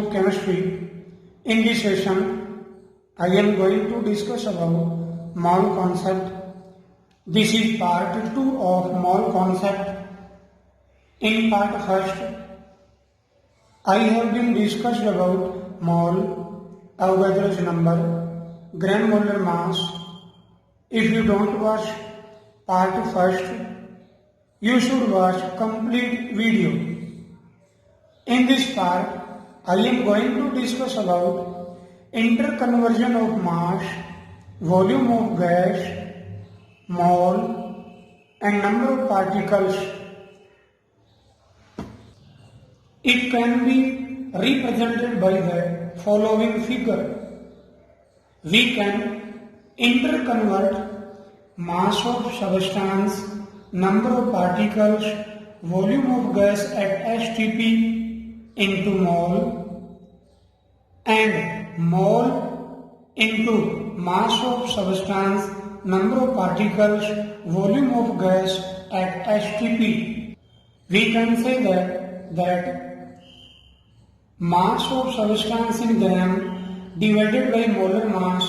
of chemistry. In this session, I am going to discuss about mole concept. This is part 2 of mole concept. In part first, I have been discussed about mole, Avogadro's number, gram molar mass. If you don't watch part first, you should watch complete video. In this part, I am going to discuss about interconversion of mass, volume of gas, mole and number of particles. It can be represented by the following figure. We can interconvert mass of substance, number of particles, volume of gas at STP into mole and mole into mass of substance, number of particles, volume of gas at STP. We can say that mass of substance in gram divided by molar mass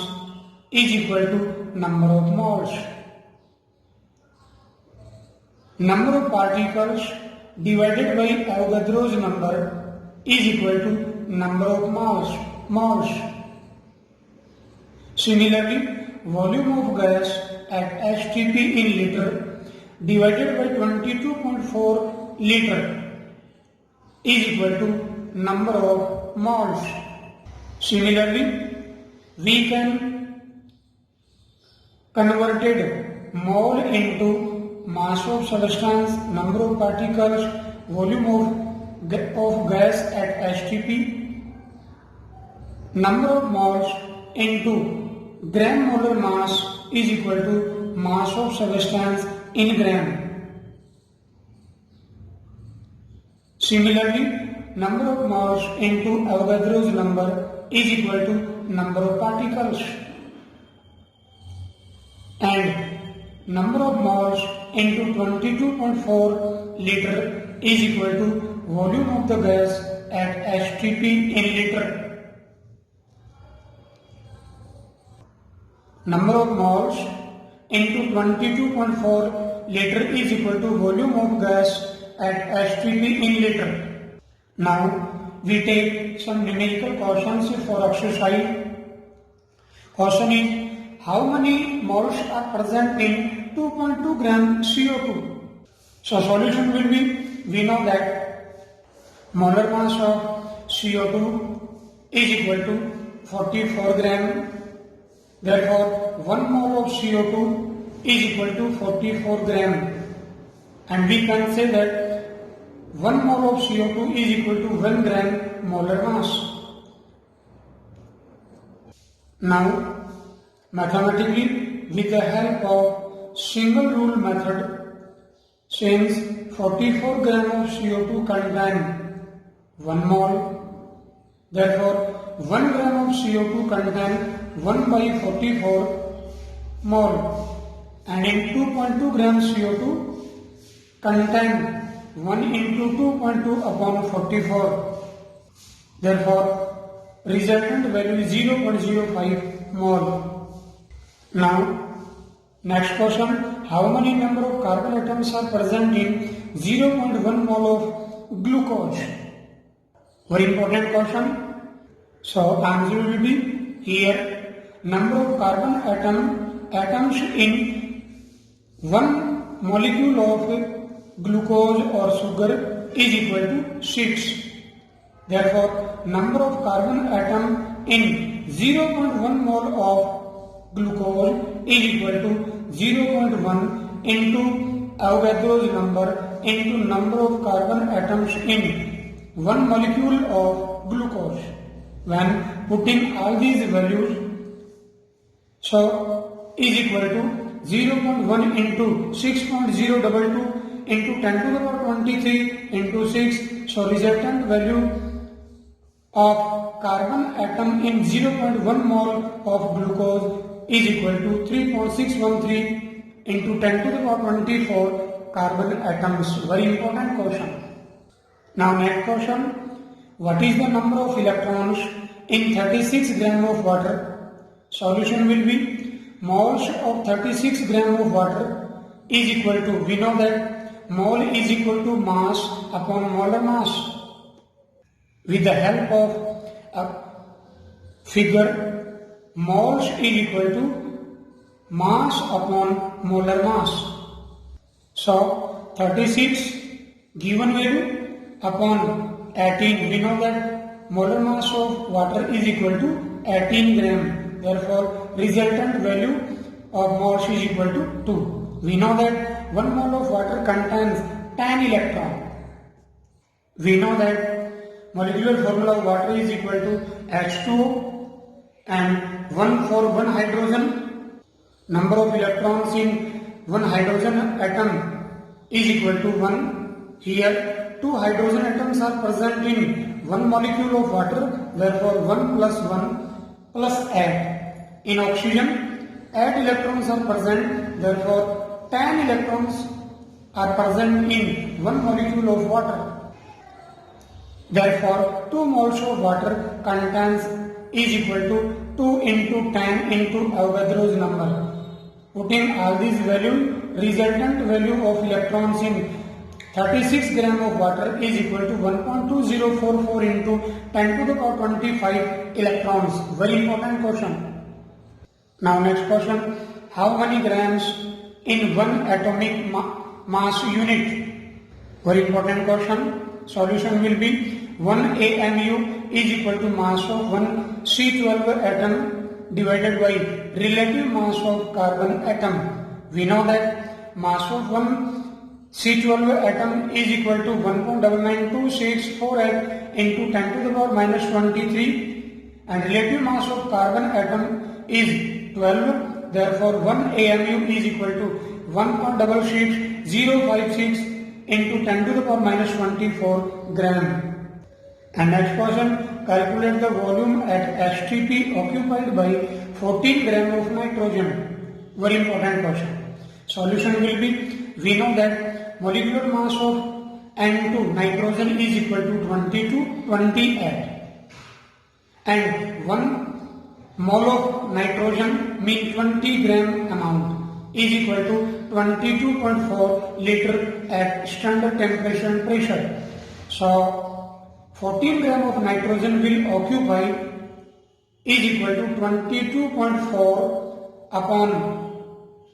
is equal to number of moles. Number of particles divided by Avogadro's number is equal to number of moles. Similarly, volume of gas at STP in liter divided by 22.4 liter is equal to number of moles. Similarly, we can converted mole into mass of substance, number of particles, volume of gas at STP, number of moles into gram molar mass is equal to mass of substance in gram. Similarly, number of moles into Avogadro's number is equal to number of particles and number of moles into 22.4 liter is equal to volume of the gas at STP in liter. Number of moles into 22.4 liter is equal to volume of gas at STP in liter. Now we take some numerical questions for exercise. Question is, how many moles are present in 2.2 gram CO2? So solution will be, we know that molar mass of CO2 is equal to 44 gram. Therefore, 1 mole of CO2 is equal to 44 gram. And we can say that 1 mole of CO2 is equal to 1 gram molar mass. Now, mathematically, with the help of single rule method, since 44 gram of CO2 contain 1 mole, therefore 1 gram of CO2 contain 1 by 44 mole, and in 2.2 gram CO2 contain 1 into 2.2 upon 44. Therefore, resultant value is 0.05 mole. Now, next question, how many number of carbon atoms are present in 0.1 mole of glucose? Very important question. So, answer will be here, number of carbon atoms in 1 molecule of glucose or sugar is equal to 6. Therefore, number of carbon atom in 0.1 mole of glucose is equal to 0.1 into Avogadro's number into number of carbon atoms in 1 molecule of glucose. When putting all these values, so is equal to 0.1 into 6.022 into 10 to the power 23 into 6. So resultant value of carbon atom in 0.1 mole of glucose is equal to 3.613 into 10 to the power 24 carbon atoms. Very important question. Now next question. What is the number of electrons in 36 gram of water? Solution will be moles of 36 gram of water is equal to, we know that mole is equal to mass upon molar mass. With the help of a figure, moles is equal to mass upon molar mass. So 36 given value upon 18, we know that molar mass of water is equal to 18 gram. Therefore, resultant value of moles is equal to 2. We know that 1 mole of water contains 10 electrons. We know that molecular formula of water is equal to H2O and 1 for 1 hydrogen. Number of electrons in 1 hydrogen atom is equal to 1. Here 2 hydrogen atoms are present in 1 molecule of water. Therefore, 1 plus 1 plus 8. In oxygen, 8 electrons are present. Therefore, 10 electrons are present in 1 molecule of water. Therefore, 2 moles of water contains is equal to 2 into 10 into Avogadro's number. Putting all these values, resultant value of electrons in 36 gram of water is equal to 1.2044 into 10 to the power 25 electrons. Very important question. Now next question, how many grams in 1 atomic mass unit? Very important question. Solution will be 1 AMU is equal to mass of 1 C12 atom divided by relative mass of carbon atom. We know that mass of 1 C12 atom is equal to 1.99268 into 10 to the power minus 23 and relative mass of carbon atom is 12. Therefore, 1 AMU is equal to 1.66056 into 10 to the power minus 24 gram. And next question, calculate the volume at STP occupied by 14 gram of nitrogen. Very important question. Solution will be, we know that molecular mass of N2 nitrogen is equal to 20 to 28 and 1 mole of nitrogen means 20 gram amount is equal to 22.4 liter at standard temperature and pressure. So 14 gram of nitrogen will occupy is equal to 22.4 upon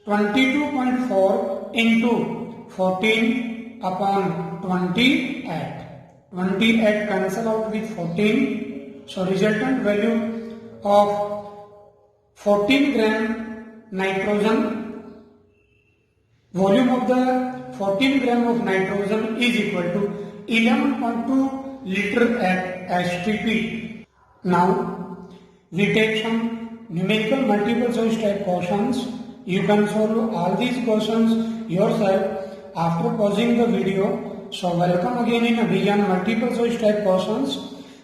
22.4 into 14 upon 28. 28 cancel out with 14. So resultant value of 14 gram nitrogen, volume of the 14 gram of nitrogen is equal to 11.2 liter at STP. Now we take some numerical multiple choice type questions. You can solve all these questions yourself after pausing the video. So welcome again in Abhijan multiple choice type questions.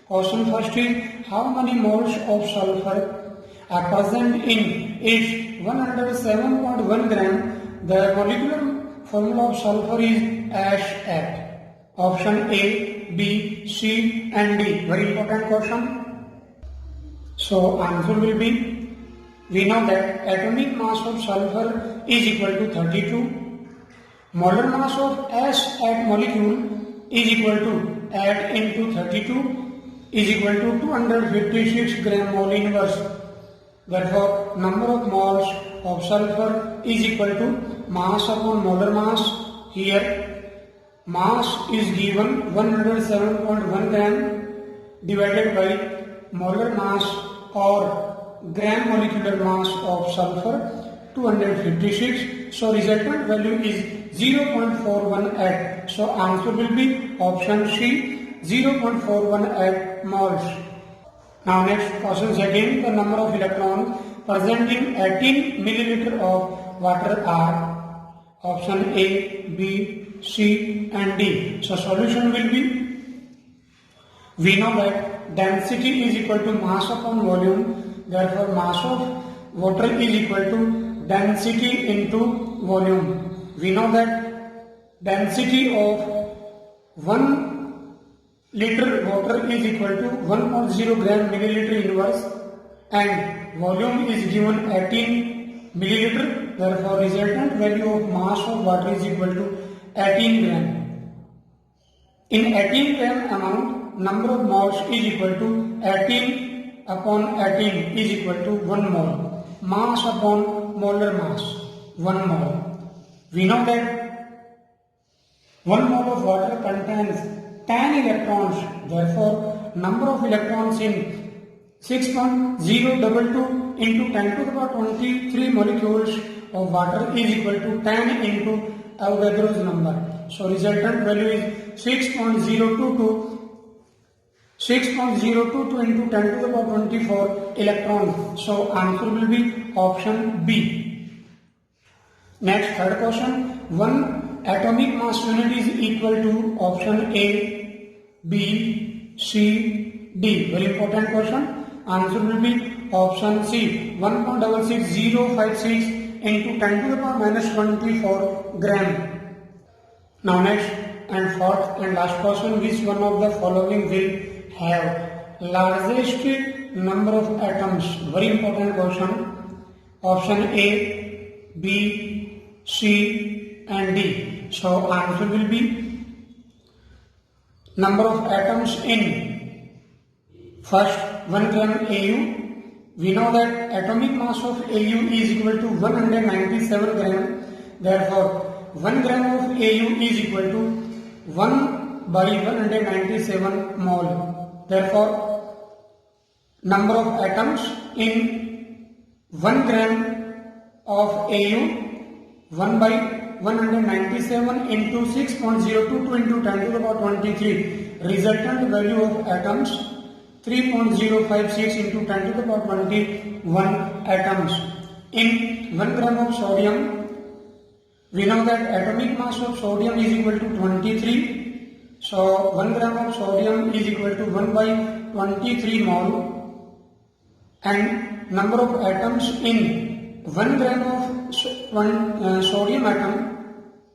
Question first is, how many moles of sulfur are present in its 107.1 gram? The molecular formula of sulfur is HF. Option A, B, C and D. Very important question. So answer will be, we know that atomic mass of sulfur is equal to 32. Molar mass of S at molecule is equal to 8 into 32 is equal to 256 gram mole inverse. Therefore, number of moles of sulfur is equal to mass upon molar mass. Here mass is given 107.1 gram divided by molar mass or gram molecular mass of sulfur 256. So resultant value is 0.418. So answer will be option C, 0.418 moles. Now next questions again, the number of electrons present in 18 milliliter of water are option A, B, C and D. So solution will be, we know that density is equal to mass upon volume. Therefore mass of water is equal to density into volume. We know that density of 1 liter water is equal to 1.0 gram milliliter inverse and volume is given 18 milliliter. Therefore, resultant value of mass of water is equal to 18 gram. In 18 gram amount, number of moles is equal to 18 upon 18 is equal to 1 mole. Mass upon molar mass, 1 mole. We know that 1 mole of water contains 10 electrons. Therefore, number of electrons in 6.022 into 10 to the power 23 molecules of water is equal to 10 into Avogadro's number. So, resultant value is 6.022 into 10 to the power 24 electrons. So, answer will be option B. Next, third question. 1 atomic mass unit is equal to option A, B, C, D. Very important question. Answer will be option C. 1.66056 into 10 to the power minus 24 gram. Now next and fourth and last question. Which one of the following will have largest number of atoms? Very important question. Option A, B, C and D. So answer will be number of atoms in first 1 gram AU. We know that atomic mass of AU is equal to 197 gram. Therefore, 1 gram of AU is equal to 1 by 197 mole. Therefore, number of atoms in 1 gram of AU, 1 by 197 into 6.022 into 10 to the power 23. Resultant value of atoms 3.056 into 10 to the power 21 atoms. In 1 gram of sodium, we know that atomic mass of sodium is equal to 23. So 1 gram of sodium is equal to 1 by 23 mole. And number of atoms in 1 gram of sodium atom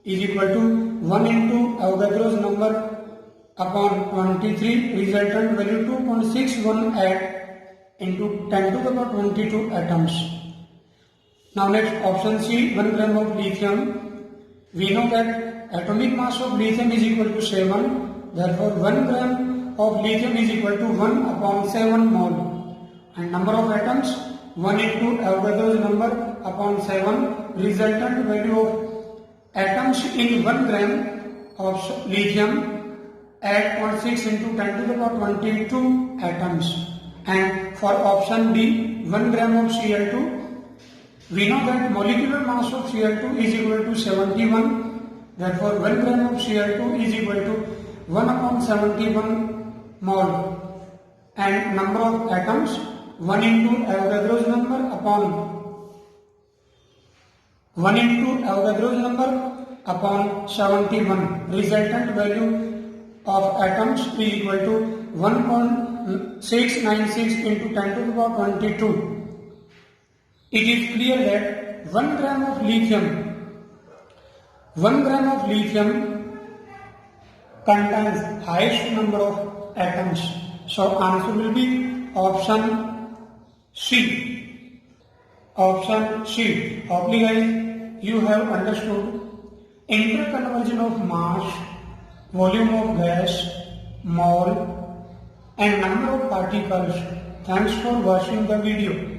is equal to 1 into Avogadro's number upon 23. Resultant value 2.618 into 10 to the power 22 atoms. Now next option C, 1 gram of lithium. We know that atomic mass of lithium is equal to 7. Therefore, 1 gram of lithium is equal to 1 upon 7 mole. And number of atoms 1 into Avogadro's number upon 7. Resultant value of atoms in 1 gram of lithium 8.6 into 10 to the power 22 atoms. And for option B, 1 gram of Cl2, we know that molecular mass of Cl2 is equal to 71. Therefore, 1 gram of Cl2 is equal to 1 upon 71 mole. And number of atoms 1 into Avogadro's number upon 1 into Avogadro's number upon 71. Resultant value of atoms is equal to 1.696 into 10 to the power 22. It is clear that 1 gram of lithium contains highest number of atoms. So answer will be option C. Option C. Hopefully guys, you have understood interconversion of mass, volume of gas, mole and number of particles. Thanks for watching the video.